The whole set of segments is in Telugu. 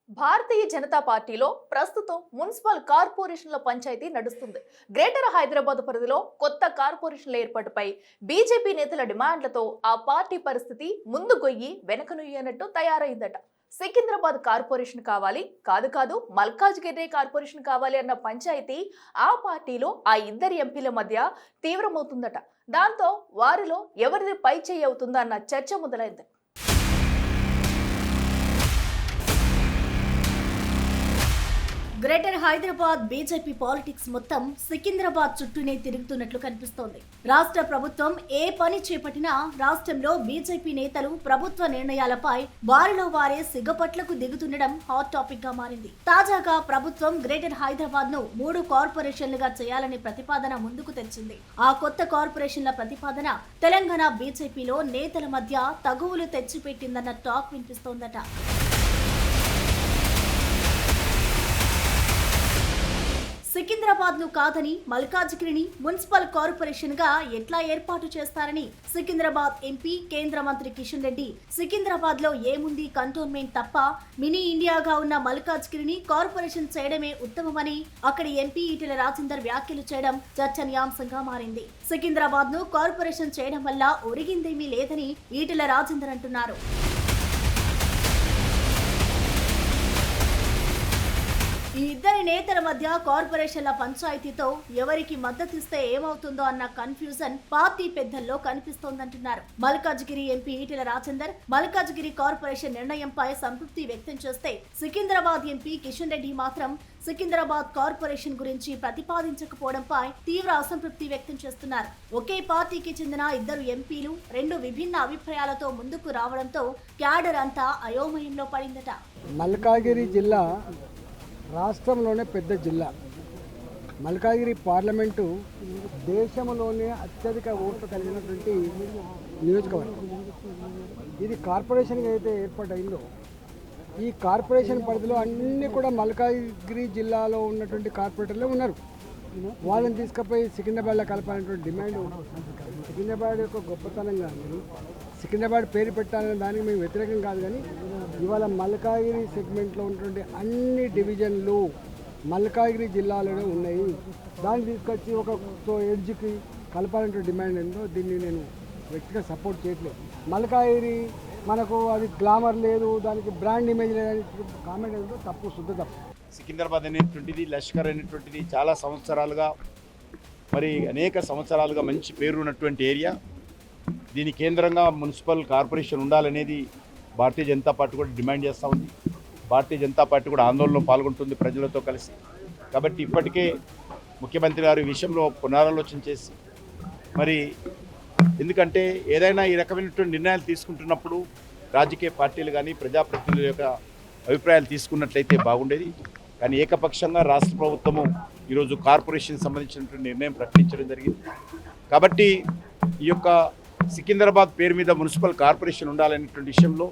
భారతీయ జనతా పార్టీలో ప్రస్తుతం మున్సిపల్ కార్పొరేషన్ల పంచాయతీ నడుస్తుంది. గ్రేటర్ హైదరాబాద్ పరిధిలో కొత్త కార్పొరేషన్ల ఏర్పాటుపై బీజేపీ నేతల డిమాండ్లతో ఆ పార్టీ పరిస్థితి ముందు గొయ్యి వెనకనుయ్యనట్టు తయారైందట. సికింద్రాబాద్ కార్పొరేషన్ కావాలి, కాదు మల్కాజ్గిరి కార్పొరేషన్ కావాలి అన్న పంచాయతీ ఆ పార్టీలో ఆ ఇద్దరి ఎంపీల మధ్య తీవ్రమవుతుందట. దాంతో వారిలో ఎవరిది పై చేయి అవుతుందా అన్న చర్చ మొదలైంది. గ్రేటర్ హైదరాబాద్ బీజేపీ పాలిటిక్స్ మొత్తం సికింద్రాబాద్ చుట్టూనే తిరుగుతున్నట్లు కనిపిస్తోంది. రాష్ట్ర ప్రభుత్వం ఏ పని చేపట్టినా రాష్ట్రంలో బీజేపీ నేతలు ప్రభుత్వ నిర్ణయాలపై వారిలో వారే సిగపట్లకు దిగుతుండడం హాట్ టాపిక్ గా మారింది. తాజాగా ప్రభుత్వం గ్రేటర్ హైదరాబాద్ ను 3 కార్పొరేషన్లుగా చేయాలనే ప్రతిపాదన ముందుకు తెచ్చింది. ఆ కొత్త కార్పొరేషన్ల ప్రతిపాదన తెలంగాణ బీజేపీలో నేతల మధ్య తగువులు తెచ్చిపెట్టిందన్న టాక్ వినిపిస్తోందట. సికింద్రాబాద్ ను కాదని మల్కాజ్గిరిని మున్సిపల్ కార్పొరేషన్ గా ఎట్లా ఏర్పాటు చేస్తారని సికింద్రాబాద్ ఎంపీ కేంద్ర మంత్రి కిషన్ రెడ్డి సికింద్రాబాద్ లో ఏముంది కంటోన్మెంట్ తప్ప మినీ ఇండియాగా ఉన్న మల్కాజ్గిరిని కార్పొరేషన్ చేయడమే ఉత్తమమని అక్కడి ఎంపీ ఈటెల రాజేందర్ వ్యాఖ్యలు చేయడం చర్చనీయాంశంగా మారింది. సికింద్రాబాద్ ను కార్పొరేషన్ చేయడం వల్ల ఒరిగిందేమీ లేదని ఈటెల రాజేందర్ అంటున్నారు. ఈ ఇద్దరి నేతల మధ్య కార్పొరేషన్ల పంచాయతీతో ఎవరికి మద్దతిస్తే ఏమవుతుందో అన్న కన్ఫ్యూజన్ పార్టీ పెద్దల్లో కనిపిస్తోందంటున్నారు. మల్కాజ్గిరి ఎంపీ ఈటెల రాజేందర్ మల్కాజ్గిరి కార్పొరేషన్ నిర్ణయంపై సంతృప్తి వ్యక్తం చేస్తే సికింద్రాబాద్ ఎంపీ కిషన్ రెడ్డి మాత్రం సికింద్రాబాద్ కార్పొరేషన్ గురించి ప్రతిపాదించకపోవడంపై తీవ్ర అసంతృప్తి వ్యక్తం చేస్తున్నారు. ఒకే పార్టీకి చెందిన ఇద్దరు ఎంపీలు 2 విభిన్న అభిప్రాయాలతో ముందుకు రావడంతో క్యాడర్ అంతా అయోమయంలో పడిందట. మల్కాజ్గిరి జిల్లా రాష్ట్రంలోనే పెద్ద జిల్లా. మల్కాజ్గిరి పార్లమెంటు దేశంలోనే అత్యధిక ఓట్లు కలిగినటువంటి నియోజకవర్గం. ఇది కార్పొరేషన్గా అయితే ఏర్పాటైందో ఈ కార్పొరేషన్ పరిధిలో అన్నీ కూడా మల్కాజ్గిరి జిల్లాలో ఉన్నటువంటి కార్పొరేటర్లే ఉన్నారు. వాళ్ళని తీసుకుపోయి సికింద్రాబాద్లో కలపాలనేటువంటి డిమాండ్. సికింద్రాబాద్ యొక్క గొప్పతనం కానీ సికింద్రాబాద్ పేరు పెట్టాలనే దానికి మేము వ్యతిరేకం కాదు, కానీ ఇవాళ మల్కాజ్గిరి సెగ్మెంట్లో ఉన్నటువంటి అన్ని డివిజన్లు మల్కాజ్గిరి జిల్లాలోనే ఉన్నాయి. దాన్ని తీసుకొచ్చి ఒక ఎడ్జ్కి కలపాలంటే డిమాండ్ ఏందో దీన్ని నేను వ్యక్తిగా సపోర్ట్ చేయట్లేదు. మల్కాజ్గిరి మనకు అది గ్లామర్ లేదు, దానికి బ్రాండ్ ఇమేజ్ లేదని కామెంట్ ఏందో తప్పు, శుద్ధ తప్పు. సికింద్రాబాద్ అనేటువంటిది లష్కర్ అనేటువంటిది చాలా సంవత్సరాలుగా అనేక సంవత్సరాలుగా మంచి పేరు ఉన్నటువంటి ఏరియా. దీని కేంద్రంగా మున్సిపల్ కార్పొరేషన్ ఉండాలనేది భారతీయ జనతా పార్టీ కూడా డిమాండ్ చేస్తూ ఉంది. భారతీయ జనతా పార్టీ కూడా ఆందోళనలో పాల్గొంటుంది ప్రజలతో కలిసి. కాబట్టి ఇప్పటికే ముఖ్యమంత్రి గారు ఈ విషయంలో పునరాలోచన చేసి ఎందుకంటే ఏదైనా ఈ రకమైనటువంటి నిర్ణయాలు తీసుకుంటున్నప్పుడు రాజకీయ పార్టీలు కానీ ప్రజాప్రతినిధుల యొక్క అభిప్రాయాలు తీసుకున్నట్లయితే బాగుండేది. కానీ ఏకపక్షంగా రాష్ట్ర ప్రభుత్వము ఈరోజు కార్పొరేషన్ సంబంధించినటువంటి నిర్ణయం ప్రకటించడం జరిగింది. కాబట్టి ఈ యొక్క సికింద్రాబాద్ పేరు మీద మున్సిపల్ కార్పొరేషన్ ఉండాలనేటువంటి విషయంలో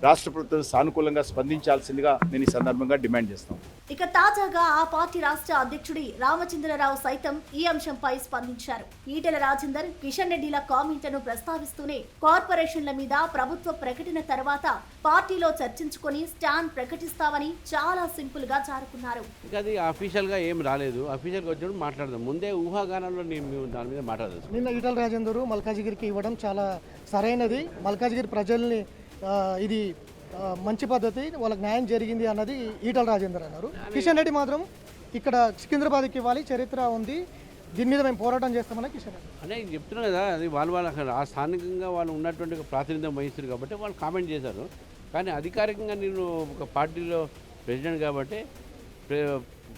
రాష్ట్ర ప్రభుత్వం సానుకూలంగా స్పందించాల్సిందిగా నేను ఈ సందర్భంగా డిమాండ్ చేస్తాను. ఇక తాజాగా ఆ పార్టీ రాష్ట్ర అధ్యక్షుడి రామచంద్రరావు సైతం ఈ అంశంపై స్పందించారు. ఈటెల రాజేందర్ కిషన్ రెడ్డిల కామెంట్లను ప్రస్తావిస్తూనే కార్పొరేషన్ల మీద ప్రభుత్వ ప్రకటన తర్వాత పార్టీలో చర్చించుకొని స్టాండ్ ప్రకటిస్తామని చాలా సింపుల్ గా జారుకున్నారు. అది అఫీషియల్ గా ఏం రాలేదు. అఫీషియల్ గా వచ్చినప్పుడు మాట్లాడదాం. ముందే ఊహాగానంలో మేము దాని మీద మాట్లాడదాం. నిన్న ఈటెల రాజేందర్ మల్కాజ్గిరికి ఇవ్వడం చాలా సరైనది. మల్కాజ్గిరి ప్రజల్ని ఇది మంచి పద్ధతి, వాళ్ళకి న్యాయం జరిగింది అన్నది ఈటెల రాజేందర్ అన్నారు. కిషన్ రెడ్డి మాత్రం ఇక్కడ సికింద్రాబాద్కి ఇవ్వాలి, చరిత్ర ఉంది, దీని మీద మేము పోరాటం చేస్తామని కిషన్ రెడ్డి అంటే చెప్తున్నాను కదా. అది వాళ్ళు అక్కడ ఆ స్థానికంగా వాళ్ళు ఉన్నటువంటి ప్రాతినిధ్యం వహిస్తారు కాబట్టి వాళ్ళు కామెంట్ చేశారు. కానీ అధికారికంగా నేను ఒక పార్టీలో ప్రెసిడెంట్ కాబట్టి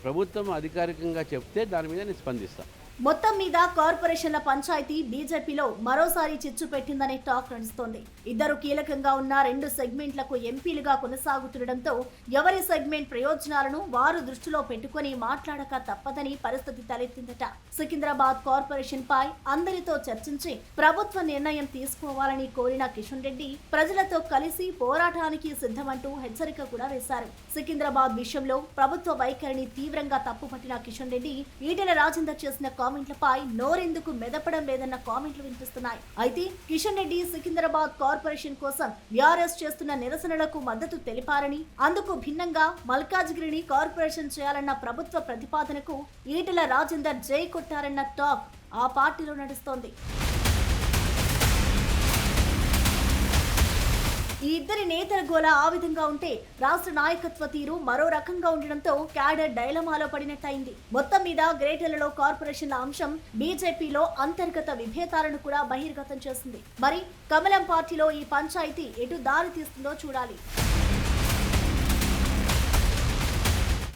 ప్రభుత్వం అధికారికంగా చెప్తే దాని మీద నేను స్పందిస్తాను. మొత్తం మీద కార్పొరేషన్ల పంచాయతీ బీజేపీలో మరోసారి చిచ్చు పెట్టిందనే టాక్ నడుస్తోంది. ఇద్దరు కీలకంగా ఉన్న 2 సెగ్మెంట్లకు ఎంపీలుగా కొనసాగుతుండటంతో ఎవరి సెగ్మెంట్ ప్రయోజనాలను వారు దృష్టిలో పెట్టుకుని మాట్లాడక తప్పదని పరిస్థితి తలెత్తిందట. సికింద్రాబాద్ కార్పొరేషన్ పై అందరితో చర్చించి ప్రభుత్వ నిర్ణయం తీసుకోవాలని కోరిన కిషన్ రెడ్డి ప్రజలతో కలిసి పోరాటానికి సిద్ధమంటూ హెచ్చరిక కూడా వేశారు. సికింద్రాబాద్ విషయంలో ప్రభుత్వ వైఖరిని తీవ్రంగా తప్పుపట్టిన కిషన్ రెడ్డి ఈటెల రాజేందర్ చేసిన కామెంట్లపై నోరెందుకు మెదపడం లేదన్న కామెంట్లు వినిపిస్తున్నాయి. అయితే కిషన్ రెడ్డి సికింద్రాబాద్ కార్పొరేషన్ కోసం బీఆర్ఎస్ చేస్తున్న నిరసనలకు మద్దతు తెలిపారని, అందుకు భిన్నంగా మల్కాజ్గిరిని కార్పొరేషన్ చేయాలన్న ప్రభుత్వ ప్రతిపాదనకు ఈటెల రాజేందర్ జై కొట్టారన్న టాక్ ఆ పార్టీలో నడుస్తోంది. ఈ ఇద్దరి నేతల గోల ఆ విధంగా ఉంటే రాష్ట్ర నాయకత్వ తీరు మరో రకంగా ఉండడంతో క్యాడర్ డైలమాలో పడినట్టయింది. మొత్తం మీద గ్రేటర్లలో కార్పొరేషన్ల అంశం బీజేపీలో అంతర్గత విభేదాలను కూడా బహిర్గతం చేసింది. మరి కమలం పార్టీలో ఈ పంచాయతీ ఎటు దారి తీస్తుందో చూడాలి.